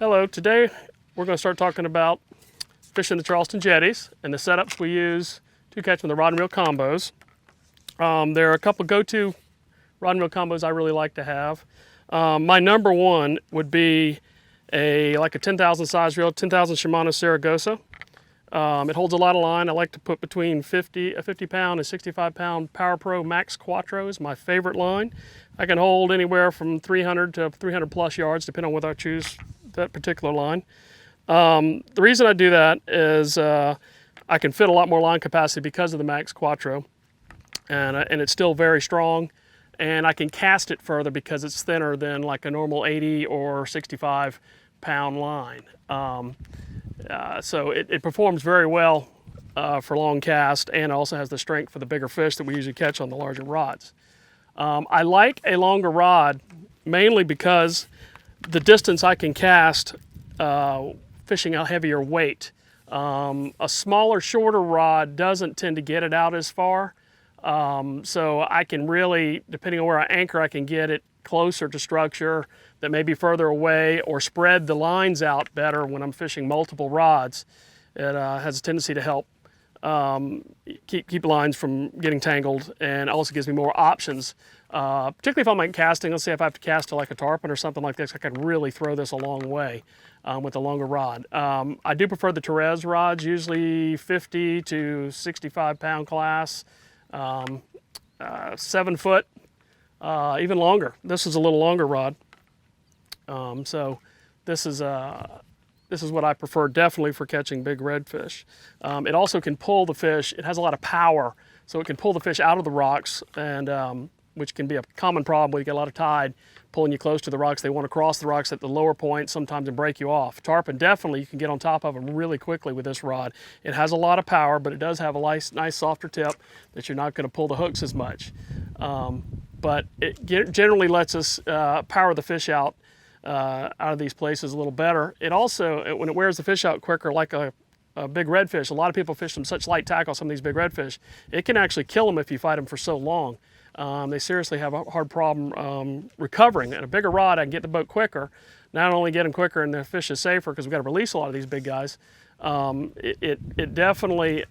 Hello, today we're going to start talking about fishing the Charleston jetties and the setups we use to catch them, the rod and reel combos. There are a couple go-to rod and reel combos I really like to have. My number one would be like a 10,000 size reel, 10,000 Shimano Saragossa. It holds a lot of line. I like to put between a 50 pound and 65 pound Power Pro Max Quattro is my favorite line. I can hold anywhere from 300 to 300 plus yards depending on whether I choose that particular line. The reason I do that is I can fit a lot more line capacity because of the Max Quattro, and it's still very strong, and I can cast it further because it's thinner than like a normal 80 or 65 pound line. So it performs very well for long cast, and also has the strength for the bigger fish that we usually catch on the larger rods. I like a longer rod mainly because the distance I can cast fishing a heavier weight. A smaller, shorter rod doesn't tend to get it out as far. So I can really, depending on where I anchor, I can get it closer to structure that may be further away, or spread the lines out better when I'm fishing multiple rods. It has a tendency to help keep lines from getting tangled, and also gives me more options. Particularly if I'm like casting, let's say if I have to cast to like a tarpon or something like this, I can really throw this a long way with a longer rod. I do prefer the Torres rods, usually 50 to 65 pound class, 7 foot, even longer. This is a little longer rod. So this is what I prefer definitely for catching big redfish. It also can pull the fish. It has a lot of power, so it can pull the fish out of the rocks, and which can be a common problem when you get a lot of tide pulling you close to the rocks. They want to cross the rocks at the lower point sometimes and break you off. Tarpon, definitely you can get on top of them really quickly with this rod. It has a lot of power, but it does have a nice softer tip that you're not going to pull the hooks as much. But it generally lets us power the fish out of these places a little better. It also, when it wears the fish out quicker, like a big redfish, a lot of people fish them such light tackle, some of these big redfish, it can actually kill them if you fight them for so long. They seriously have a hard problem recovering. And a bigger rod, I can get the boat quicker. Not only get them quicker and the fish is safer because we've got to release a lot of these big guys, it definitely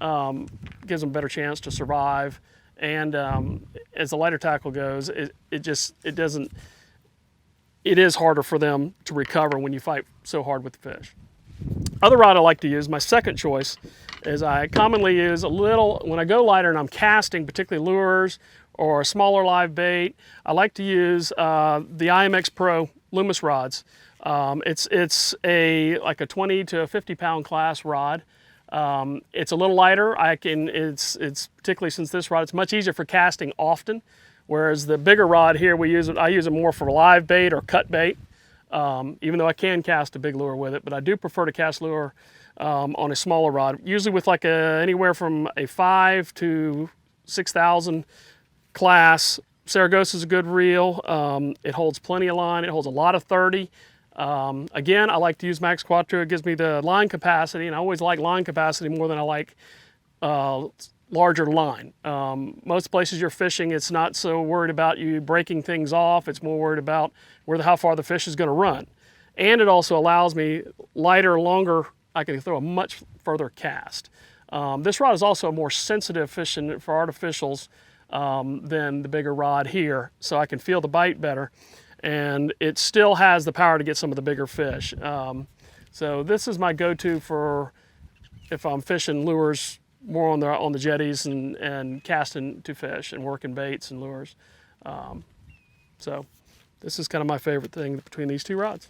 gives them a better chance to survive. And as the lighter tackle goes, it is harder for them to recover when you fight so hard with the fish. Other rod I like to use, my second choice, is I commonly use a little, when I go lighter and I'm casting, particularly lures or a smaller live bait, I like to use the IMX Pro Loomis rods. It's like a 20 to 50 pound class rod. It's a little lighter. It's particularly since this rod, it's much easier for casting often. Whereas the bigger rod here, I use it more for live bait or cut bait, even though I can cast a big lure with it. But I do prefer to cast lure on a smaller rod, usually with like anywhere from a 5 to 6,000 class. Saragossa is a good reel. It holds plenty of line. It holds a lot of 30. Again, I like to use Max Quattro. It gives me the line capacity, and I always like line capacity more than I like larger line. Most places you're fishing, it's not so worried about you breaking things off. It's more worried about how far the fish is going to run. And it also allows me lighter, longer, I can throw a much further cast. This rod is also a more sensitive fishing for artificials than the bigger rod here, so I can feel the bite better. And it still has the power to get some of the bigger fish. So this is my go-to for if I'm fishing lures more on the jetties and casting to fish and working baits and lures. So this is kind of my favorite thing between these two rods.